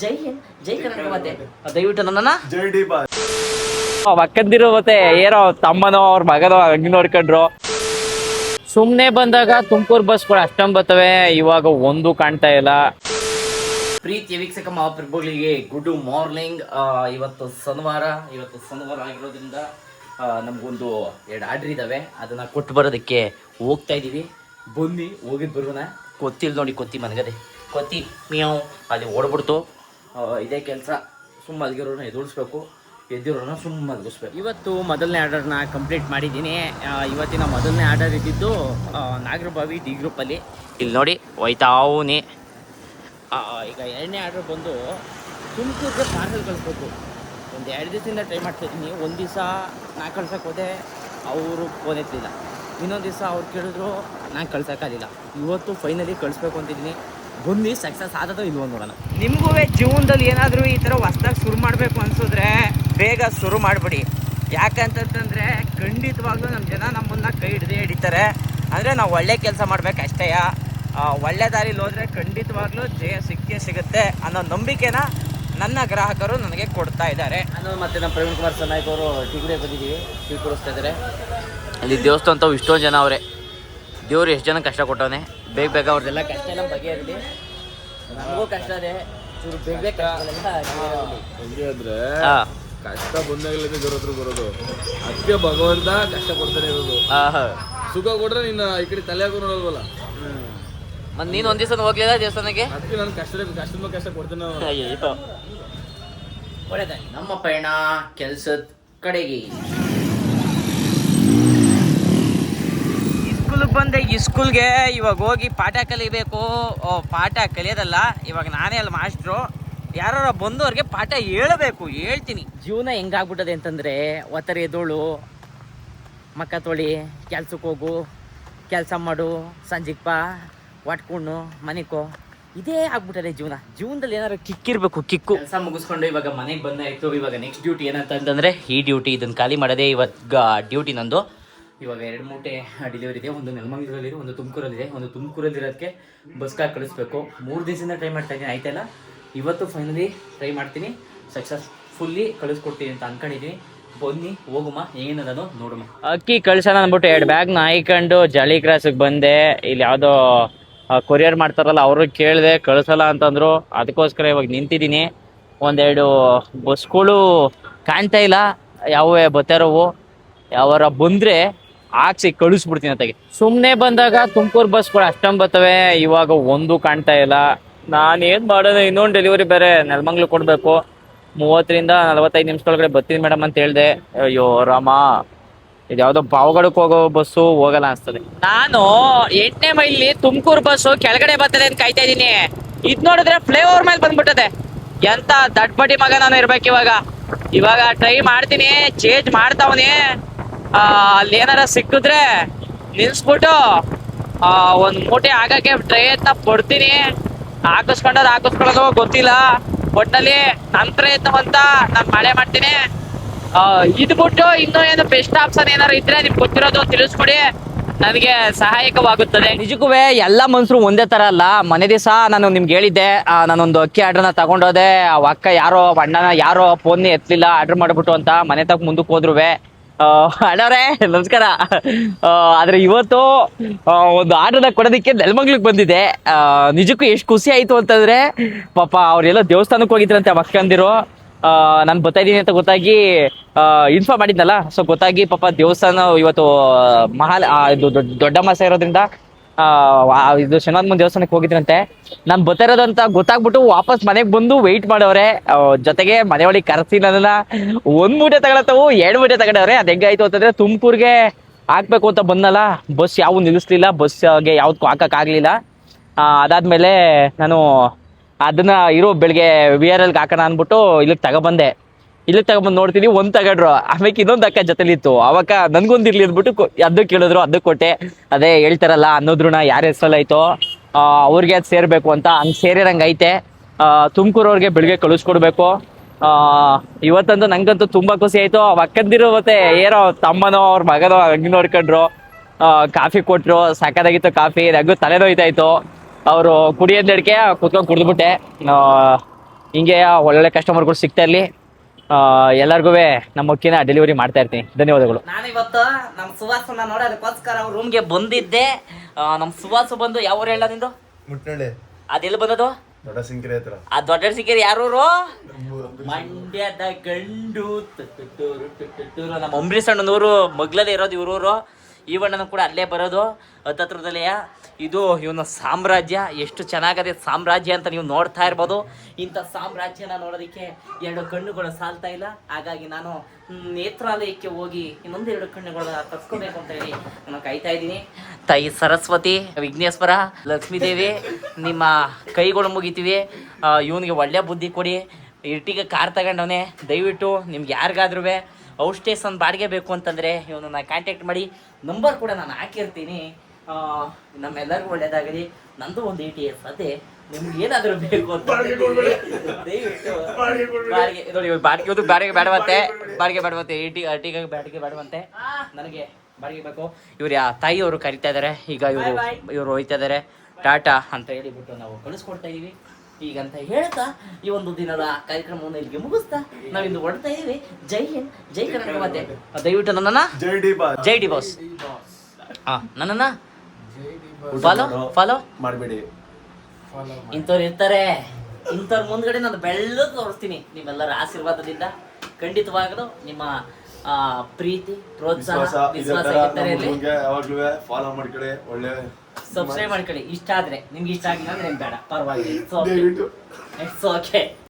ಜೈ ಹಿಂದ್, ಜೈ ಕರ್ನಾಟಕ. ಮತ್ತೆ ದಯವಿಟ್ಟು ನನ್ನನ್ನ ಜೈ ಡಿ ಬಾ ಅಕ್ಕಂದಿರು ಮತ್ತೆ ಏನೋ ತಮ್ಮನೋ ಅವ್ರ ಮಗನೋ ಹಂಗೆ ನೋಡ್ಕೊಂಡ್ರು. ಸುಮ್ನೆ ಬಂದಾಗ ತುಮಕೂರು ಬಸ್ಗಳು ಅಷ್ಟೊಂದು ಬರ್ತವೆ, ಇವಾಗ ಒಂದು ಕಾಣ್ತಾ ಇಲ್ಲ. ಪ್ರೀತಿಯ ವೀಕ್ಷಕ ಮಹಾಪ್ರಭುಗಳಿಗೆ ಗುಡ್ ಮಾರ್ನಿಂಗ್. ಇವತ್ತು ಶನಿವಾರ ಆಗಿರೋದ್ರಿಂದ ನಮಗೊಂದು 2 ಆರ್ಡ್ರ್ ಇದ್ದಾವೆ, ಅದನ್ನ ಕೊಟ್ಟು ಬರೋದಕ್ಕೆ ಹೋಗ್ತಾ ಇದ್ದೀವಿ. ಬನ್ನಿ ಹೋಗಿದ್ ಬರೋಣ. ಕೊತ್ತಿಲ್ ನೋಡಿ, ಕೊತ್ತಿ ಮನಗದೆ, ಕೊತ್ತಿ ಮಿಯಾವ್ ಅಲ್ಲಿ ಓಡ್ಬಿಡ್ತು. ಇದೇ ಕೆಲಸ, ಸುಮ್ಮ ಮಲಗಿರೋನ ಎದುರಿಸ್ಬೇಕು, ಎದ್ದಿರೋನ ಸುಮ್ಮ ಮಲಗಿಸ್ಬೇಕು. ಇವತ್ತು ಮೊದಲನೇ ಆರ್ಡರ್ನ ಕಂಪ್ಲೀಟ್ ಮಾಡಿದ್ದೀನಿ. ಇವತ್ತಿನ ಮೊದಲನೇ ಆರ್ಡರ್ ಇದ್ದಿದ್ದು ನಾಗರಬಾವಿ ಡಿ ಗ್ರೂಪಲ್ಲಿ. ಇಲ್ಲಿ ನೋಡಿ ಹೋಯ್ತಾವನಿ. ಈಗ 2ನೇ ಆರ್ಡರ್ ಬಂದು ತುಮಕೂರಿಗೆ ಪಾರ್ಸಲ್ ಕಳಿಸ್ಬೇಕು. ಒಂದು 2 ದಿವಸದಿಂದ ಟ್ರೈ ಮಾಡ್ತಾಯಿದ್ದೀನಿ. ಒಂದು ದಿವಸ ನಾನು ಕಳ್ಸೋಕ್ಕೆ ಹೋದೆ, ಅವರು ಫೋನ್ ಎತ್ತಲಿಲ್ಲ. ಇನ್ನೊಂದು ದಿವಸ ಅವ್ರು ಕೇಳಿದ್ರು, ನಾನು ಕಳ್ಸೋಕ್ಕಾಗಲಿಲ್ಲ. ಇವತ್ತು ಫೈನಲಿ ಕಳಿಸ್ಬೇಕು ಅಂತಿದ್ದೀನಿ. ಬಂದು ಸಕ್ಸಸ್ ಆದದೋ ಇಲ್ವೋ ನೋಡೋಣ. ನಿಮಗೂ ಜೀವನದಲ್ಲಿ ಏನಾದರೂ ಈ ಥರ ಹೊಸ್ದಾಗಿ ಶುರು ಮಾಡಬೇಕು ಅನಿಸಿದ್ರೆ ಬೇಗ ಶುರು ಮಾಡಿಬಿಡಿ. ಯಾಕಂತಂದರೆ ಖಂಡಿತವಾಗ್ಲೂ ನಮ್ಮ ಜನ ನಮ್ಮನ್ನು ಕೈ ಹಿಡಿತಾರೆ. ಅಂದರೆ ನಾವು ಒಳ್ಳೆ ಕೆಲಸ ಮಾಡಬೇಕು ಅಷ್ಟೇ. ಒಳ್ಳೆ ದಾರಿಲಿ ಹೋದರೆ ಖಂಡಿತವಾಗ್ಲೂ ಜಯ ಸಿಗುತ್ತೆ ಅನ್ನೋ ನಂಬಿಕೆನ ನನ್ನ ಗ್ರಾಹಕರು ನನಗೆ ಕೊಡ್ತಾ ಇದ್ದಾರೆ. ನಾನು ಮತ್ತು ನಮ್ಮ ಪ್ರವೀಣ್ ಕುಮಾರ್ ಸನಾಯ್ಕ ಅವರು ಟಿಗುಡೆ ಬಂದಿದ್ದೀವಿ, ಟೀ ಕೊಡಿಸ್ತಾ ಇದ್ದಾರೆ. ಅಲ್ಲಿ ದೇವಸ್ಥಾನ ಅಂತವು ಇಷ್ಟೊಂದು ಜನ ಅವರೇ. ದೇವ್ರು ಎಷ್ಟು ಜನ ಕಷ್ಟ ಕೊಟ್ಟವನೆ, ಬೇಗ ಅವ್ರದ್ದೆಲ್ಲ ಕಷ್ಟ ಎಲ್ಲ ಬಗೆಹರಲಿ. ನಮಗೂ ಕಷ್ಟ ಇದೆ, ಚೂರು ಬೇಗ ಅಂದ್ರೆ ಕಷ್ಟ ಬಂದಾಗಲೇ ದೇವ್ರ ಹತ್ರ ಬರೋದು. ಅದಕ್ಕೆ ಭಗವಂತ ಕಷ್ಟ ಕೊಡ್ತಾನೆ ಇರೋದು. ಸುಖ ಕೊಟ್ರೆ ನೀನು ಈ ಕಡೆ ತಲೆ ಹಾಕೋ ನೋಡಲ್ವಲ್ಲ. ಮತ್ತು ನೀನು ಒಂದು ದಿವಸ ಹೋಗ್ಲಿಲ್ಲ ದೇವಸ್ಥಾನಕ್ಕೆ? ಅದಕ್ಕೆ ನಾನು ಕಷ್ಟ ಕೊಡ್ತೇನೆ. ಒಳ್ಳೆದಾಗಿ ನಮ್ಮ ಪಯಣ ಕೆಲಸದ ಕಡೆಗೆ. ಸ್ಕೂಲಿಗೆ ಬಂದೆ. ಈ ಸ್ಕೂಲ್ಗೆ ಇವಾಗ ಹೋಗಿ ಪಾಠ ಕಲಿಬೇಕು. ಪಾಠ ಕಲಿಯೋದಲ್ಲ, ಇವಾಗ ನಾನೇ ಅಲ್ಲಿ ಮಾಸ್ಟ್ರು. ಯಾರು ಬಂದವ್ರಿಗೆ ಪಾಠ ಹೇಳಬೇಕು, ಹೇಳ್ತೀನಿ. ಜೀವನ ಹೆಂಗಾಗ್ಬಿಟ್ಟದೆ ಅಂತಂದರೆ, ಒತ್ತರೆ ಎದೋಳು, ಮಕ್ಕ ತೊಳಿ, ಕೆಲ್ಸಕ್ಕೆ ಹೋಗು, ಕೆಲಸ ಮಾಡು, ಸಂಜೆಗೆ ಬಾ, ಒಟ್ಕೊಂಡು ಮನೆಕೋ, ಇದೇ ಆಗ್ಬಿಟ್ಟದೆ ಜೀವನದಲ್ಲಿ ಏನಾದ್ರು ಕಿಕ್ಕಿರ್ಬೇಕು, ಕಿಕ್ಕು. ಕೆಲಸ ಮುಗಿಸ್ಕೊಂಡು ಇವಾಗ ಮನೆಗೆ ಬಂದಾಯಿತು. ಇವಾಗ ನೆಕ್ಸ್ಟ್ ಡ್ಯೂಟಿ ಏನಂತಂದರೆ ಈ ಡ್ಯೂಟಿ. ಇದನ್ನು ಖಾಲಿ ಮಾಡೋದೇ ಇವಾಗ ಡ್ಯೂಟಿ ನಂದು. ಇವಾಗ 2 ಮೂಟೆ ಡೆಲಿವರಿ ಇದೆ. ಒಂದು ನೆಲಮಂಗಲದಲ್ಲಿದೆ, ಒಂದು ತುಮಕೂರಲ್ಲಿದೆ. ಒಂದು ತುಮಕೂರಲ್ಲಿರೋದಕ್ಕೆ ಬಸ್ಗಾಗಿ ಕಳಿಸ್ಬೇಕು. 3 ದಿವಸದಿಂದ ಟ್ರೈ ಮಾಡ್ತಾ ಇದ್ದೀನಿ, ಆಯ್ತಲ್ಲ. ಇವತ್ತು ಫೈನಲಿ ಟ್ರೈ ಮಾಡ್ತೀನಿ, ಸಕ್ಸಸ್ಫುಲ್ಲಿ ಕಳಿಸ್ಕೊಡ್ತೀನಿ ಅಂತ ಅಂದ್ಕೊಂಡಿದ್ದೀನಿ. ಬನ್ನಿ ಹೋಗುಮ, ಏನದನು ನೋಡುಮ. ಅಕ್ಕಿ ಕಳ್ಸೋಣ ಅಂದ್ಬಿಟ್ಟು 2 ಬ್ಯಾಗ್ನ ಹಾಯ್ಕೊಂಡು ಜಾಲಿ ಕ್ರಾಸಿಗೆ ಬಂದೆ. ಇಲ್ಲಿ ಯಾವುದೋ ಕೊರಿಯರ್ ಮಾಡ್ತಾರಲ್ಲ, ಅವರು ಕೇಳಿದೆ, ಕಳಿಸಲ್ಲ ಅಂತಂದರು. ಅದಕ್ಕೋಸ್ಕರ ಇವಾಗ ನಿಂತಿದ್ದೀನಿ. 1-2 ಬಸ್ಗಳು ಕಾಣ್ತಾ ಇಲ್ಲ, ಯಾವೇ ಬರ್ತಾರೋವು. ಯಾವಾರ ಬಂದರೆ ಹಾಕ್ಸಿ ಕಳಿಸ್ಬಿಡ್ತೀನಿ ಅಂತಾಗೆ. ಸುಮ್ಮನೆ ಬಂದಾಗ ತುಮಕೂರು ಬಸ್ಗಳು ಅಷ್ಟೊಂದು ಬರ್ತವೆ, ಇವಾಗ ಒಂದು ಕಾಣ್ತಾ ಇಲ್ಲ. ನಾನೇನು ಮಾಡೋದು, ಇನ್ನೊಂದು ಡೆಲಿವರಿ ಬೇರೆ ನೆಲಮಂಗ್ಲು ಕೊಡಬೇಕು. 30ರಿಂದ 45 ನಿಮಿಷದೊಳಗಡೆ ಬರ್ತೀನಿ ಮೇಡಮ್ ಅಂತ ಹೇಳಿದೆ. ಅಯ್ಯೋ ರಾಮ, ಇದು ಯಾವುದೋ ಪಾವಗಡಕ್ಕೆ ಹೋಗೋ ಬಸ್ಸು ಹೋಗಲ್ಲ ಅನಿಸ್ತದೆ. ನಾನು 8ನೇ ಮೈಲಿ ತುಮಕೂರು ಬಸ್ಸು ಕೆಳಗಡೆ ಬರ್ತದೆ ಅಂತ ಕಾಯ್ತಾ ಇದ್ದೀನಿ. ಇದು ನೋಡಿದ್ರೆ ಫ್ಲೇಓವರ್ ಮೇಲೆ ಬಂದ್ಬಿಟ್ಟದೆ. ಎಂತ ದಡ್ಬಡಿ ಮಗ ನಾನು ಇರ್ಬೇಕು. ಇವಾಗ ಟ್ರೈ ಮಾಡ್ತೀನಿ, ಚೇಂಜ್ ಮಾಡ್ತಾವನಿ. ಅಲ್ಲಿ ಏನಾರ ಸಿಕ್ಕಿದ್ರೆ ನಿಲ್ಸ್ಬಿಟ್ಟು 1 ಮೂಟೆ ಆಗಕ್ಕೆ ಪ್ರಯತ್ನ ಪಡ್ತೀನಿ. ಹಾಕಿಸ್ಕೊಳ್ಳೋದು ಗೊತ್ತಿಲ್ಲ. ಒಟ್ಟಲ್ಲಿ ನನ್ನ ಪ್ರಯತ್ನವಂತ ನಾನು ಮಾಡೇ ಮಾಡ್ತೀನಿ. ಇದು ಬಿಟ್ಟು ಇನ್ನೂ ಏನು ಬೆಸ್ಟ್ ಆಪ್ಷನ್ ಏನಾರು ಇದ್ರೆ ನಿಮ್ಗೆ ಗೊತ್ತಿರೋದು ತಿಳಿಸ್ಕೊಡಿ, ನನಗೆ ಸಹಾಯಕವಾಗುತ್ತದೆ. ನಿಜಕ್ಕೂ ಎಲ್ಲ ಮನುಷ್ಯರು ಒಂದೇ ಥರ ಅಲ್ಲ. ಮನೆ ದಿವಸ ನಾನು ನಿಮ್ಗೆ ಹೇಳಿದ್ದೆ, ನಾನೊಂದು ಅಕ್ಕಿ ಆರ್ಡ್ರನ್ನ ತಗೊಂಡೋದೆ. ಅಕ್ಕ ಯಾರೋ ಅಣ್ಣನ ಯಾರೋ ಫೋನ್ ಎತ್ತಲಿಲ್ಲ, ಆರ್ಡ್ರ್ ಮಾಡಿಬಿಟ್ಟು ಅಂತ. ಮನೆ ತಕ್ಕ ಮುಂದಕ್ಕೆ ಹೋದ್ರು. ಅಣ್ಣವ್ರೆ ನಮಸ್ಕಾರ. ಆದರೆ ಇವತ್ತು ಒಂದು ಆರ್ಡರ್ನ ಕೊಡೋದಕ್ಕೆ ನೆಲಮಂಗ್ಲಿಗೆ ಬಂದಿದೆ. ನಿಜಕ್ಕೂ ಎಷ್ಟು ಖುಷಿ ಆಯಿತು ಅಂತಂದರೆ, ಪಾಪ ಅವರೆಲ್ಲ ದೇವಸ್ಥಾನಕ್ಕೆ ಹೋಗಿದ್ರಂತೆ ಅಕ್ಕಂದಿರು. ನಾನು ಬರ್ತಾಯಿದ್ದೀನಿ ಅಂತ ಗೊತ್ತಾಗಿ ಇನ್ಫಾರ್ಮ್ ಮಾಡಿದ್ನಲ್ಲ, ಸೊ ಗೊತ್ತಾಗಿ ಪಾಪ ದೇವಸ್ಥಾನ ಇವತ್ತು ಇದು ದೊಡ್ಡ ಮಾಸ ಇರೋದ್ರಿಂದ ಇದು ಶನಿವಾರ ದೇವಸ್ಥಾನಕ್ಕೆ ಹೋಗಿದ್ರಂತೆ. ನಾನು ಬರ್ತಾ ಇರೋದಂತ ಗೊತ್ತಾಗ್ಬಿಟ್ಟು ವಾಪಸ್ ಮನೆಗೆ ಬಂದು ವೆಯ್ಟ್ ಮಾಡೋರೆ. ಜೊತೆಗೆ ಮನೆಯೊಳಗೆ ಕರೆಸಿ ನನ್ನನ್ನು 1 ಮೂಟೆ ತಗೊಳತ್ತವು, 2 ಮೂಟೆ ತಗೊಂಡವ್ರೆ. ಅದು ಹೆಂಗಾಯ್ತು ಅಂತಂದರೆ, ತುಮಕೂರಿಗೆ ಹಾಕ್ಬೇಕು ಅಂತ ಬಂದಲ್ಲ, ಬಸ್ ಯಾವ ನಿಲ್ಲಿಸ್ಲಿಲ್ಲ, ಬಸ್ಗೆ ಯಾವ್ದಕ್ಕೂ ಹಾಕೋಕ್ಕಾಗಲಿಲ್ಲ. ಅದಾದಮೇಲೆ ನಾನು ಅದನ್ನು ಬೆಳಗ್ಗೆ VRLಗೆ ಹಾಕೋಣ ಅಂದ್ಬಿಟ್ಟು ಇಲ್ಲಿಗೆ ತಗೊಬಂದೆ. ತಗೊಬಂದು ನೋಡ್ತೀನಿ, 1 ತಗೊಂಡ್ರು. ಆಮೇಲೆ ಇನ್ನೊಂದು ಅಕ್ಕ ಜೊತೆಲಿತ್ತು. ಅವಾಗ ನನಗೊಂದಿರ್ಲಿ ಅಂದ್ಬಿಟ್ಟು ಅದು ಕೇಳಿದ್ರು, ಅದು ಕೊಟ್ಟೆ. ಅದೇ ಹೇಳ್ತಾರಲ್ಲ, ಅನ್ನೋದ್ರನ್ನ ಯಾರ ಹೆಸರಲ್ಲೈತೋ ಅವ್ರಿಗೆ ಅದು ಸೇರಬೇಕು ಅಂತ, ಹಂಗೆ ಸೇರಿರಂಗೆ ಐತೆ. ತುಮಕೂರವ್ರಿಗೆ ಬೆಳಿಗ್ಗೆ ಕಳಿಸ್ಕೊಡ್ಬೇಕು. ಇವತ್ತಂತೂ ನಂಗಂತೂ ತುಂಬ ಖುಷಿ ಆಯಿತು. ಅಕ್ಕಂದಿರು ಮತ್ತೆ ಏನೋ ತಮ್ಮನೋ ಅವ್ರ ಮಗನೋ ಹಂಗೆ ನೋಡ್ಕೊಂಡ್ರು. ಕಾಫಿ ಕೊಟ್ಟರು, ಸಕ್ಕತ್ತಾಗಿತ್ತು ಕಾಫಿ. ನನಗೂ ತಲೆನೋಯ್ತಾಯಿತ್ತು. ಅವರು ಕುಡಿಯೋದು ನಡಿಕೆ ಕುತ್ಕೊಂಡು ಕುಡಿದ್ಬಿಟ್ಟೆ. ಹಿಂಗೆ ಒಳ್ಳೊಳ್ಳೆ ಕಸ್ಟಮರ್ಗಳು ಸಿಗ್ತಾ ಇರಲಿ. ಎಲ್ಲರಿಗೂ ನಮ್ಮ ಅಕ್ಕಿನ ಡೆಲಿವರಿ ಮಾಡ್ತಾ ಇರ್ತೀನಿ. ಧನ್ಯವಾದಗಳು. ನಾನಿವತ್ತು ನಮ್ಮ ಸುವಾಸನ ನೋಡಿ ಅದಕ್ಕೋಸ್ಕರ ಅವ್ರ ರೂಮ್ಗೆ ಬಂದಿದ್ದೆ. ನಮ್ಮ ಸುವಾಸ ಬಂದು ಯಾವ ಊರು ಹೇಳ ನಿಂದು? ಮುಟ್ನಳ್ಳಿ. ಅದೆಲ್ಲಿ ಬಂದದು? ದೊಡ್ಡ ಸಿಂಕರಿ ಹತ್ರ. ಆ ದೊಡ್ಡ ಸಿಕ್ಕೇರಿ ಯಾರೂರು? ಮಂಡ್ಯದ ಗಂಡು ನಮ್ಮ ಅಂಬರೀಷ್ ಅಣ್ಣನೂರು ಮಗ್ಲಲ್ಲೇ ಇರೋದು ಇವ್ರೂರು. ಈವಣ್ಣನ ಕೂಡ ಅಲ್ಲೇ ಬರೋದು ಹತ್ತತ್ರದಲ್ಲೇ. ಇದು ಇವನ ಸಾಮ್ರಾಜ್ಯ. ಎಷ್ಟು ಚೆನ್ನಾಗದೆ ಸಾಮ್ರಾಜ್ಯ ಅಂತ ನೀವು ನೋಡ್ತಾ ಇರ್ಬೋದು. ಇಂಥ ಸಾಮ್ರಾಜ್ಯನ ನೋಡೋದಕ್ಕೆ 2 ಕಣ್ಣುಗಳು ಸಾಲ್ತಾ ಇಲ್ಲ. ಹಾಗಾಗಿ ನಾನು ನೇತ್ರಾಲಯಕ್ಕೆ ಹೋಗಿ ಇನ್ನೊಂದು 2 ಕಣ್ಣುಗಳನ್ನ ತರ್ಸ್ಕೋಬೇಕು ಅಂತ ಹೇಳಿ ನಾನು ಕಾಯ್ತಾ ಇದ್ದೀನಿ. ತಾಯಿ ಸರಸ್ವತಿ, ವಿಘ್ನೇಶ್ವರ, ಲಕ್ಷ್ಮೀದೇವಿ ನಿಮ್ಮ ಕೈಗಳು ಮುಗಿತೀವಿ. ಇವನಿಗೆ ಒಳ್ಳೆ ಬುದ್ಧಿ ಕೊಡಿ. ಇರ್ಟಿಗೆ ಕಾರ್ ತಗೊಂಡವನೇ. ದಯವಿಟ್ಟು ನಿಮ್ಗೆ ಯಾರಿಗಾದ್ರೂ ಔಟ್ಸ್ಟೇಷನ್ ಬಾಡಿಗೆ ಬೇಕು ಅಂತಂದರೆ ಇವನನ್ನ ಕಾಂಟ್ಯಾಕ್ಟ್ ಮಾಡಿ. ನಂಬರ್ ಕೂಡ ನಾನು ಹಾಕಿರ್ತೀನಿ. ನಮ್ಮೆಲ್ಲರಿಗೂ ಒಳ್ಳೇದಾಗಲಿ. ನಂದು ಒಂದು ATS ಅದೇ. ನಿಮ್ಗೆ ಏನಾದರೂ ಬೇಕು ಅಂತ ದಯವಿಟ್ಟು ಬಾಡಿಗೆ ನೋಡಿ. ಬಾಡಿಗೆ ಬೇಡವಂತೆ, ಬಾಡಿಗೆ ಬೇಡವಂತೆ. ಅರ್ಟಿಗೆ ಬಾಡಿಗೆ ಬೇಡವಂತೆ. ನನಗೆ ಬಾಡಿಗೆ ಬೇಕು. ಇವ್ರು ತಾಯಿಯವರು ಕರಿತಾ ಇದ್ದಾರೆ. ಈಗ ಇವರು ಹೋಯ್ತಾ ಇದ್ದಾರೆ. ಟಾಟಾ ಅಂತ ಹೇಳಿಬಿಟ್ಟು ನಾವು ಕಳಿಸ್ಕೊಡ್ತಾ ಇದೀವಿ. ಈಗಂತ ಹೇಳ್ತಾ ಈ ಒಂದು ದಿನದ ಕಾರ್ಯಕ್ರಮವನ್ನು ಇಲ್ಲಿಗೆ ಮುಗಿಸ್ತಾ ನಾವಿಂದು ಹೊಡ್ತಾ ಇದೀವಿ. ಜೈ ಹಿಂದ್, ಜೈ ಕರ್ನಾಟಕ. ಮತ್ತೆ ದಯವಿಟ್ಟು ನನ್ನನ್ನ ಜೈ ಡಿ ಬಾಸ್ ನನ್ನನ್ನ ಫಾಲೋ ಮಾಡಬೇಡಿ. ಇಂಥವ್ರು ಇರ್ತಾರೆ. ಇಂಥವ್ರ ಮುಂದ್ಗಡೆ ನಾನು ಬೆಳ್ಳದು ತೋರಿಸ್ತೀನಿ. ನಿಮ್ಮೆಲ್ಲರ ಆಶೀರ್ವಾದದಿಂದ ಖಂಡಿತವಾಗಲು ನಿಮ್ಮ ಪ್ರೀತಿ, ಪ್ರೋತ್ಸಾಹ, ವಿಶ್ವಾಸ ಯಾವಾಗ್ಲೂ ಫಾಲೋ ಮಾಡ್ಕೊಳ್ಳಿ. ಒಳ್ಳೆ ಸಬ್ಸ್ಕ್ರೈಬ್ ಮಾಡ್ಕೊಳ್ಳಿ. ಇಷ್ಟ ಆದ್ರೆ ನಿಮ್ಗೆ ಇಷ್ಟ ಆಗಿಲ್ಲ ಅಂದ್ರೆ ಬೇಡ, ಪರವಾಗಿಲ್ಲ. It's okay.